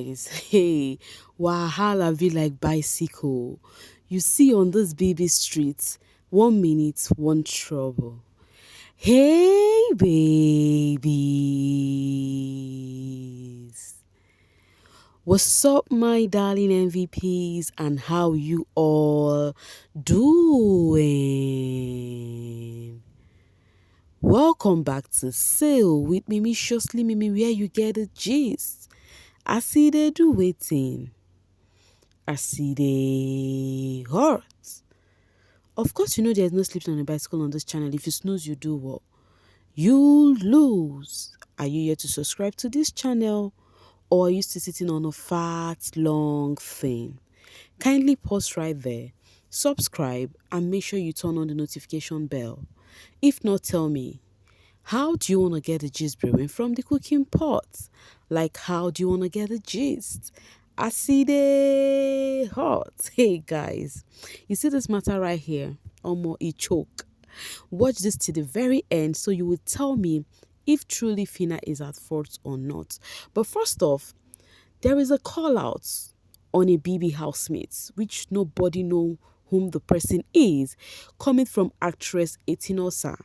guys, hey, wahala be like bicycle. You see on this baby streets, 1 minute, one trouble. Hey, babies. What's up, my darling MVPs, and how you all doing? Welcome back to Sail with Mimi Shostly Mimi, where you get a gist. I see they do waiting. I see they hurt. Of course, you know there's no sleeping on a bicycle on this channel. If you snooze, you do what? You lose. Are you here to subscribe to this channel? Or are you still sitting on a fat, long thing? Kindly pause right there, subscribe, and make sure you turn on the notification bell. If not, tell me, how do you want to get the gist brewing from the cooking pot? Like, how do you want to get the gist? I see the hot. Hey, guys, you see this matter right here? Almost a choke. Watch this to the very end so you will tell me if truly Fina is at fault or not. But first off, there is a call out on a BB housemate, which nobody know whom the person is, coming from actress Etinosa.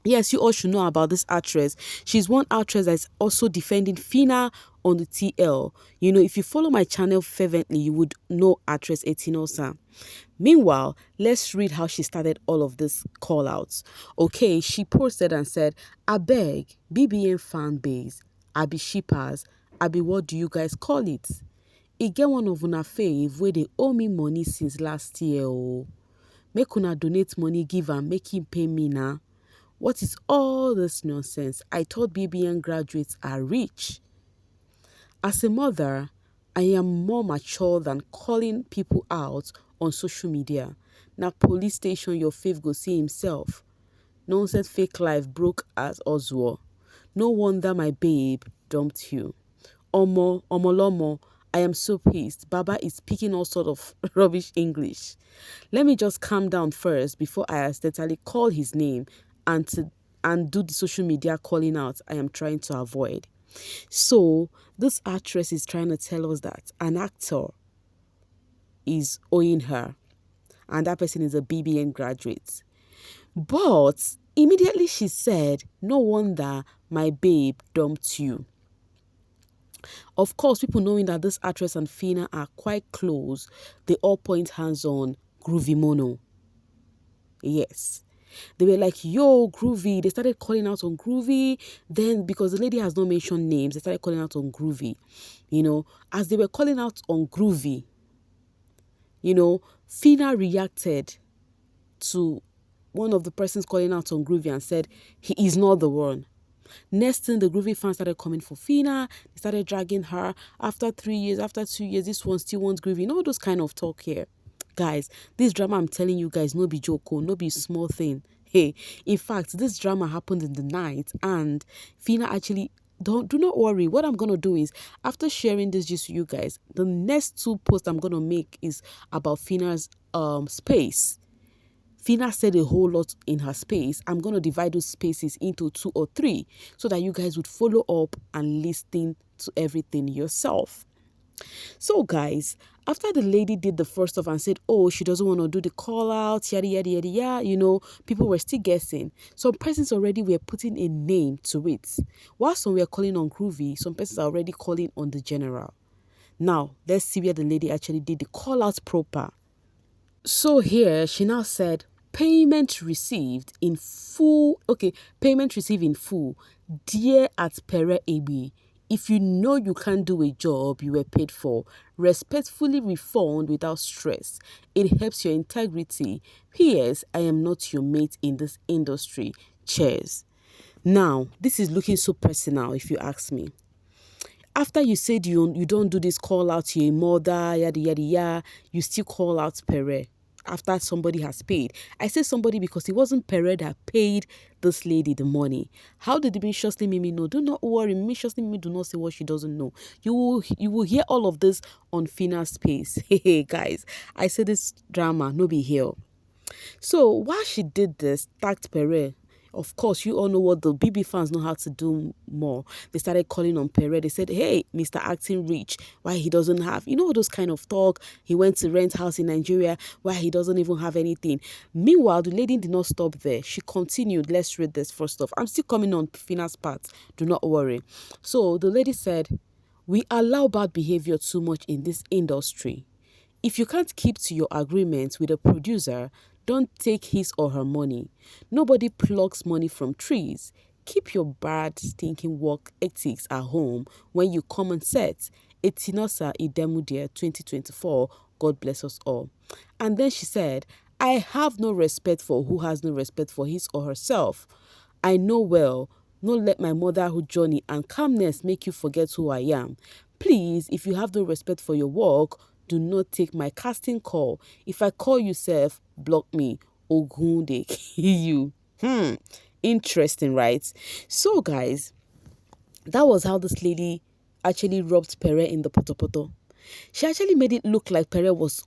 Yes, you all should know about this actress. She's one actress that's also defending Fina on the TL. You know, if you follow my channel fervently, you would know actress Etinosa. Meanwhile, let's read how she started all of this call outs. Okay, she posted and said, I beg, BBN fan base, I be shippers, I be what do you guys call it? E get one of una fave where they owe me money since last year. Oh. Make una donate money, give am, make him pay me now. What is all this nonsense? I thought BBN graduates are rich. As a mother, I am more mature than calling people out on social media. Now police station your fave go see himself. Nonsense fake life broke as Oswald. No wonder my babe dumped you. Lomo, I am so pissed. Baba is speaking all sort of rubbish English. Let me just calm down first before I accidentally call his name and do the social media calling out I am trying to avoid. So this actress is trying to tell us that an actor is owing her, and that person is a BBN graduate. But immediately she said, no wonder my babe dumped you. Of course, people knowing that this actress and Fina are quite close, they all point hands on Groovy Mono. Yes. They were like, yo, Groovy. They started calling out on Groovy. Then, because the lady has not mentioned names, they started calling out on Groovy. You know, as they were calling out on Groovy, you know, Fina reacted to one of the persons calling out on Groovy and said, he is not the one. Next thing, the Groovy fans started coming for Fina. They started dragging her. After 3 years, after 2 years, this one still wants Groovy. You know, those kind of talk here. Guys, this drama I'm telling you guys, no be joke, no be small thing. Hey, in fact, this drama happened in the night, and Fina actually, do not worry. What I'm gonna do is, after sharing this just to you guys, the next 2 posts I'm gonna make is about Fina's space. Fina said a whole lot in her space. I'm gonna divide those spaces into 2 or 3 so that you guys would follow up and listen to everything yourself. So guys, after the lady did the first stuff and said, oh, she doesn't want to do the call out, yada, yada, yada, yada, you know, people were still guessing. Some persons already were putting a name to it. While some were calling on Groovy, some persons are already calling on the general. Now, let's see where the lady actually did the call out proper. So here, she now said, payment received in full. Okay, payment received in full. Dear at Pere AB. If you know you can't do a job you were paid for, respectfully refund without stress. It helps your integrity. P.S. I am not your mate in this industry. Cheers. Now, this is looking so personal if you ask me. After you said you don't do this call out to your mother, yada, yada, yada, you still call out Pere. After somebody has paid. I say somebody because it wasn't Pere that paid this lady the money. How did the Shostly Mimi know? Do not worry, Shostly Mimi do not say what she doesn't know. You will hear all of this on Fina's space. Hey guys, I said this drama, no be here. So while she did this, tagged Pere, Of course, you all know what the BB fans know how to do more. They started calling on Pere. They said, hey, Mr. Acting Rich, why he doesn't have, all those kind of talk. He went to rent house in Nigeria, why he doesn't even have anything. Meanwhile, the lady did not stop there. She continued. Let's read this first off. I'm still coming on Fina's part. Do not worry. So the lady said, we allow bad behavior too much in this industry. If you can't keep to your agreement with a producer, don't take his or her money. Nobody plucks money from trees. Keep your bad stinking work ethics at home when you come on set. Etinosa Idemudia 2024. God bless us all. And then she said, I have no respect for who has no respect for his or herself. I know well, not let my motherhood journey and calmness make you forget who I am. Please, if you have no respect for your work, do not take my casting call. If I call you self, block me. Ogunde you. Interesting, right? So, guys, that was how this lady actually robbed Pere in the potopoto. She actually made it look like Pere was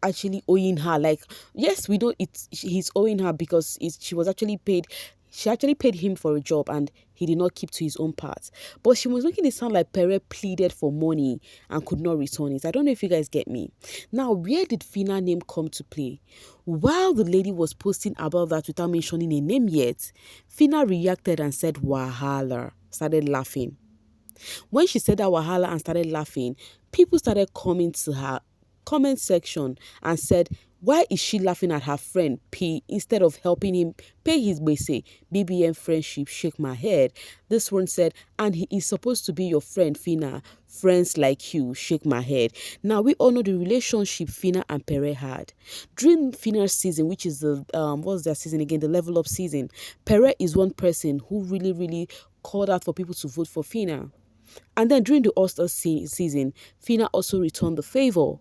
actually owing her. Like, yes, we know he's owing her because she was actually paid. She actually paid him for a job and he did not keep to his own part. But she was making it sound like Pere pleaded for money and could not return it. I don't know if you guys get me. Now, where did Fina name come to play? While the lady was posting about that without mentioning a name yet, Fina reacted and said, Wahala, started laughing. When she said that wahala and started laughing, people started coming to her comment section and said, why is she laughing at her friend P instead of helping him pay his base? BBN friendship, shake my head. This one said, and he is supposed to be your friend, Fina. Friends like you, shake my head. Now, we all know the relationship Fina and Pere had. During Fina's season, which is the, what's their season again? The level up season. Pere is one person who really, really called out for people to vote for Fina. And then during the All-Star season, Fina also returned the favor.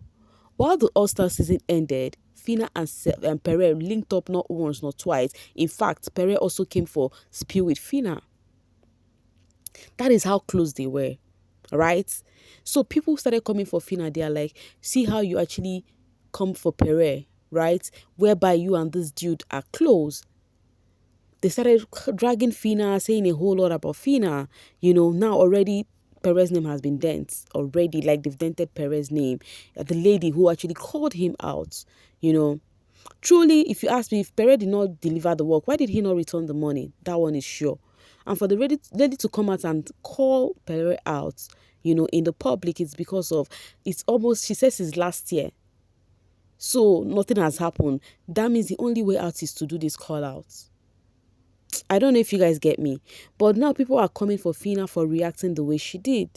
While the All-Star season ended, Fina and Pere linked up not once, not twice. In fact, Pere also came for spill with Fina. That is how close they were, right? So people started coming for Fina. They are like, see how you actually come for Pere, right? Whereby you and this dude are close. They started dragging Fina, saying a whole lot about Fina. Now already Pere's name has been dent already, like they've dented Pere's name. The lady who actually called him out, Truly, if you ask me, if Pere did not deliver the work, why did he not return the money? That one is sure. And for the lady to come out and call Pere out, in the public, it's because of, it's almost, she says it's last year. So nothing has happened. That means the only way out is to do this call out. I don't know if you guys get me. But now people are coming for Fina for reacting the way she did.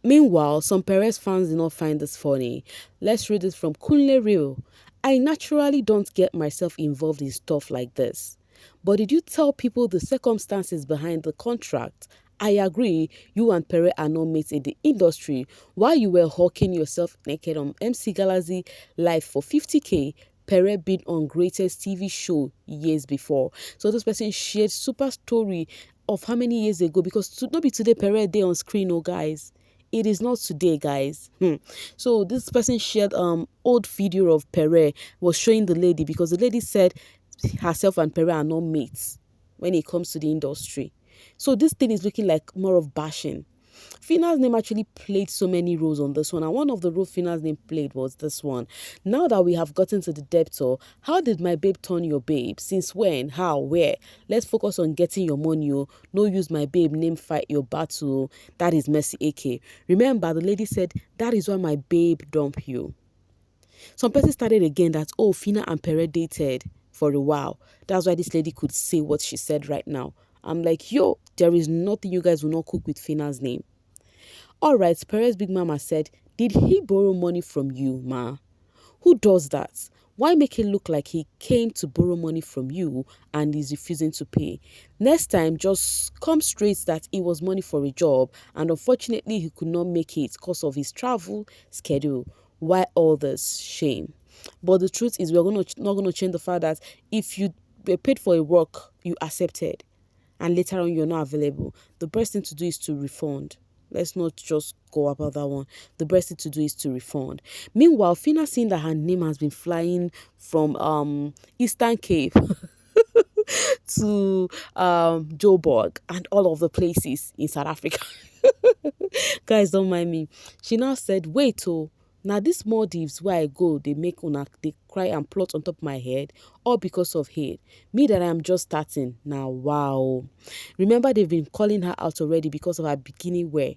Meanwhile, some Perez fans did not find this funny. Let's read it from Kunle Real. I naturally don't get myself involved in stuff like this. But did you tell people the circumstances behind the contract? I agree, you and Pere are not mates in the industry. While you were hawking yourself naked on MC Galaxy live for 50k, Pere been on greatest TV show years before. So this person shared super story of how many years ago, because to not be today Pere day on screen, oh guys. It is not today, guys. So this person shared old video of Pere, was showing the lady, because the lady said herself and Pere are not mates when it comes to the industry. So this thing is looking like more of bashing. Fina's name actually played so many roles on this one, and one of the roles Fina's name played was this one. Now that we have gotten to the depth of, how did my babe turn your babe? Since when? How? Where? Let's focus on getting your money. No use my babe name fight your battle. That is Mercy AK. Remember, the lady said, that is why my babe dump you. Some person started again that, oh, Fina and Pere dated for a while. That's why this lady could say what she said right now. I'm like, yo, there is nothing you guys will not cook with Fina's name. All right, Pere's big mama said, did he borrow money from you, ma? Who does that? Why make it look like he came to borrow money from you and is refusing to pay? Next time, just come straight that it was money for a job and unfortunately he could not make it because of his travel schedule. Why all this shame? But the truth is, not going to change the fact that if you were paid for a work you accepted and later on you're not available, the best thing to do is to refund. Let's not just go about that one. The best thing to do is to refund. Meanwhile, Fina, seeing that her name has been flying from Eastern Cape, to Joburg and all of the places in South Africa. Guys, don't mind me. She now said, wait, oh, now this Maldives where I go, they make una they cry and plot on top of my head, all because of hate. Me that I'm just starting. Now wow. Remember they've been calling her out already because of her bikini wear.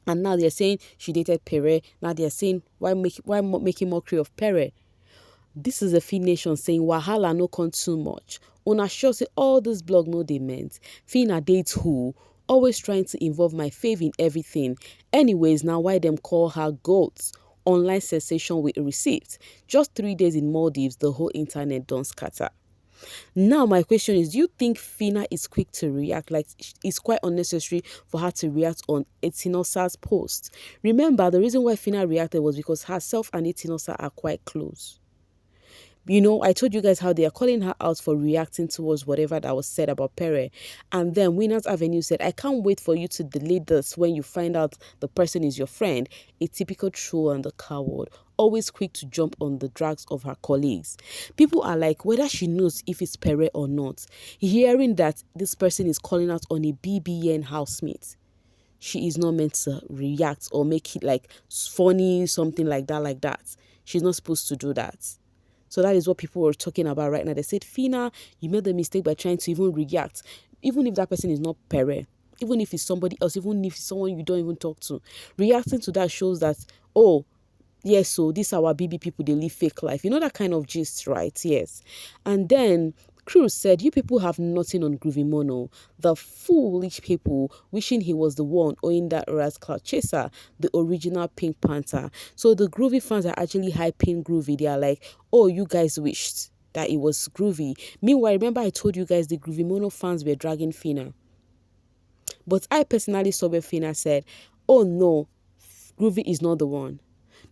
And now they're saying she dated Pere. Now they're saying making mockery of Pere. This is a Nation saying wahala no come too much. Una sure say all this blog no they meant. Fina dates who? Always trying to involve my fave in everything. Anyways, now why them call her goats? Online sensation with receipts. Just 3 days in Maldives, the whole internet don't scatter. Now my question is, do you think Fina is quick to react? Like it's quite unnecessary for her to react on Etinosa's post. Remember, the reason why Fina reacted was because herself and Etinosa are quite close. You know, I told you guys how they are calling her out for reacting towards whatever that was said about Pere. And then Winners Avenue said, I can't wait for you to delete this when you find out the person is your friend. A typical troll and a coward. Always quick to jump on the drags of her colleagues. People are like, whether she knows if it's Pere or not. Hearing that this person is calling out on a BBN housemate, she is not meant to react or make it like funny, something like that. She's not supposed to do that. So that is what people were talking about right now. They said, Fina, you made the mistake by trying to even react. Even if that person is not Pere, even if it's somebody else, even if it's someone you don't even talk to. Reacting to that shows that, oh, yes, so these are our BB people, they live fake life. You know that kind of gist, right? Yes. And then Cruz said, you people have nothing on Groovy Mono. The foolish people wishing he was the one owing that rascal chaser, the original Pink Panther. So the Groovy fans are actually hyping Groovy. They are like, oh, you guys wished that it was Groovy. Meanwhile, remember I told you guys the Groovy Mono fans were dragging Fina. But I personally saw where Fina said, oh no, Groovy is not the one.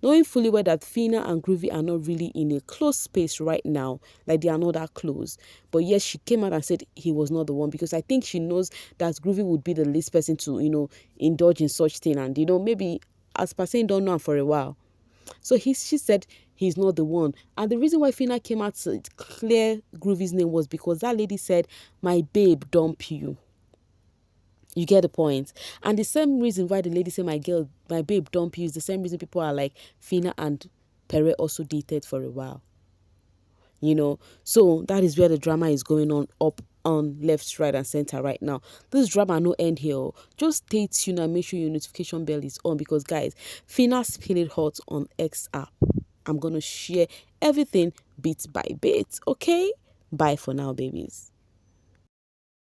Knowing fully well that Fina and Groovy are not really in a close space right now, like they are not that close. But yes, she came out and said he was not the one because I think she knows that Groovy would be the least person to, indulge in such thing. And, maybe as per saying don't know him for a while. So she said he's not the one. And the reason why Fina came out to clear Groovy's name was because that lady said, my babe dump you. You get the point. And the same reason why the lady said my babe dump you is the same reason people are like Fina and Pere also dated for a while. So that is where the drama is going on, up, on, left, right, and center right now. This drama no end here. Just stay tuned and make sure your notification bell is on because guys, Fina spill it hot on X app. I'm gonna share everything bit by bit. Okay? Bye for now, babies.